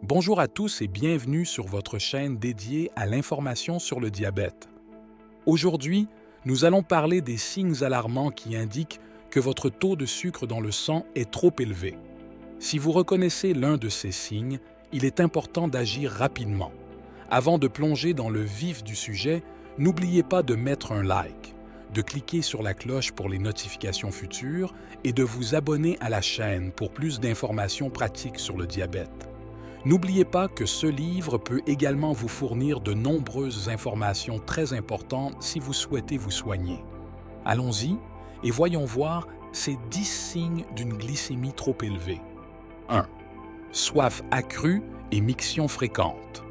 Bonjour à tous et bienvenue sur votre chaîne dédiée à l'information sur le diabète. Aujourd'hui, nous allons parler des signes alarmants qui indiquent que votre taux de sucre dans le sang est trop élevé. Si vous reconnaissez l'un de ces signes, il est important d'agir rapidement. Avant de plonger dans le vif du sujet, n'oubliez pas de mettre un like, de cliquer sur la cloche pour les notifications futures et de vous abonner à la chaîne pour plus d'informations pratiques sur le diabète. N'oubliez pas que ce livre peut également vous fournir de nombreuses informations très importantes si vous souhaitez vous soigner. Allons-y et voyons voir ces 10 signes d'une glycémie trop élevée. 1. Soif accrue et miction fréquente.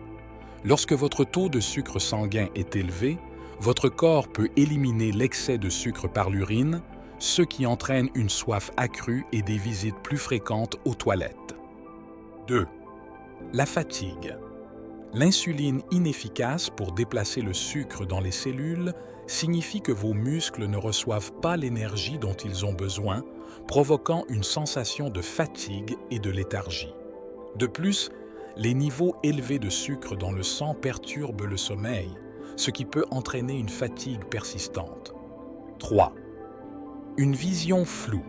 Lorsque votre taux de sucre sanguin est élevé, votre corps peut éliminer l'excès de sucre par l'urine, ce qui entraîne une soif accrue et des visites plus fréquentes aux toilettes. 2. La fatigue. L'insuline inefficace pour déplacer le sucre dans les cellules signifie que vos muscles ne reçoivent pas l'énergie dont ils ont besoin, provoquant une sensation de fatigue et de léthargie. De plus, les niveaux élevés de sucre dans le sang perturbent le sommeil, ce qui peut entraîner une fatigue persistante. 3. Une vision floue.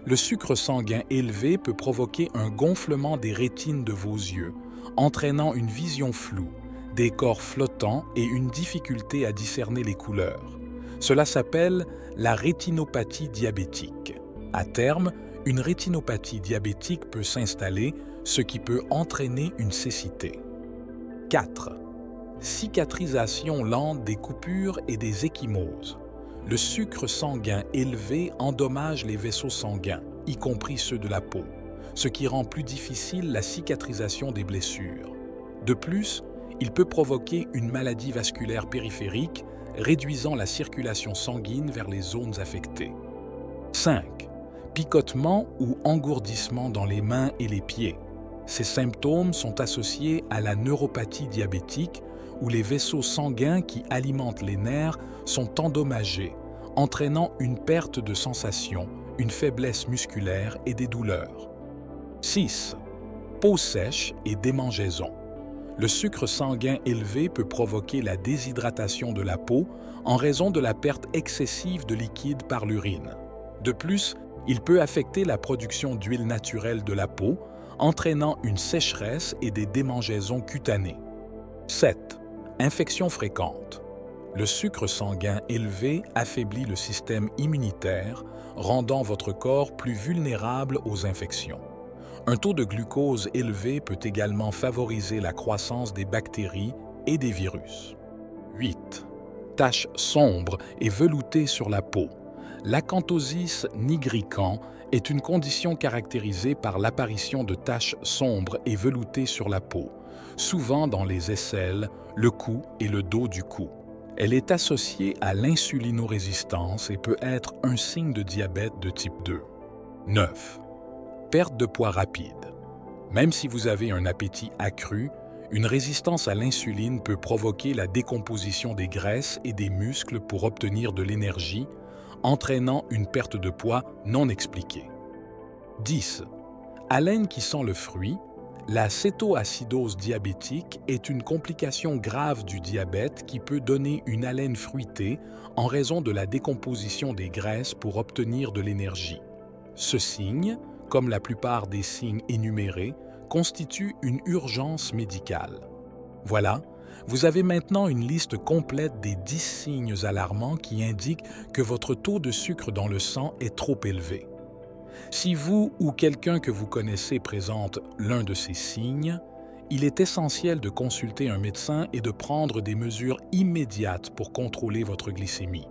Le sucre sanguin élevé peut provoquer un gonflement des rétines de vos yeux, entraînant une vision floue, des corps flottants et une difficulté à discerner les couleurs. Cela s'appelle la rétinopathie diabétique. À terme, une rétinopathie diabétique peut s'installer, ce qui peut entraîner une cécité. 4. Cicatrisation lente des coupures et des ecchymoses. Le sucre sanguin élevé endommage les vaisseaux sanguins, y compris ceux de la peau, ce qui rend plus difficile la cicatrisation des blessures. De plus, il peut provoquer une maladie vasculaire périphérique, réduisant la circulation sanguine vers les zones affectées. 5. Picotement ou engourdissement dans les mains et les pieds. Ces symptômes sont associés à la neuropathie diabétique, où les vaisseaux sanguins qui alimentent les nerfs sont endommagés, entraînant une perte de sensation, une faiblesse musculaire et des douleurs. 6. Peau sèche et démangeaison. Le sucre sanguin élevé peut provoquer la déshydratation de la peau en raison de la perte excessive de liquide par l'urine. De plus, il peut affecter la production d'huile naturelle de la peau, entraînant une sécheresse et des démangeaisons cutanées. 7. Infections fréquentes. Le sucre sanguin élevé affaiblit le système immunitaire, rendant votre corps plus vulnérable aux infections. Un taux de glucose élevé peut également favoriser la croissance des bactéries et des virus. 8. Taches sombres et veloutées sur la peau. L'acanthosis nigricans est une condition caractérisée par l'apparition de taches sombres et veloutées sur la peau, souvent dans les aisselles, le cou et le dos du cou. Elle est associée à l'insulinorésistance et peut être un signe de diabète de type 2. 9. Perte de poids rapide. Même si vous avez un appétit accru, une résistance à l'insuline peut provoquer la décomposition des graisses et des muscles pour obtenir de l'énergie, entraînant une perte de poids non expliquée. 10. Haleine qui sent le fruit. La cétoacidose diabétique est une complication grave du diabète qui peut donner une haleine fruitée en raison de la décomposition des graisses pour obtenir de l'énergie. Ce signe, comme la plupart des signes énumérés, constitue une urgence médicale. Voilà, vous avez maintenant une liste complète des 10 signes alarmants qui indiquent que votre taux de sucre dans le sang est trop élevé. Si vous ou quelqu'un que vous connaissez présente l'un de ces signes, il est essentiel de consulter un médecin et de prendre des mesures immédiates pour contrôler votre glycémie.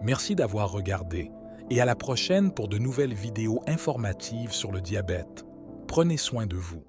Merci d'avoir regardé et à la prochaine pour de nouvelles vidéos informatives sur le diabète. Prenez soin de vous.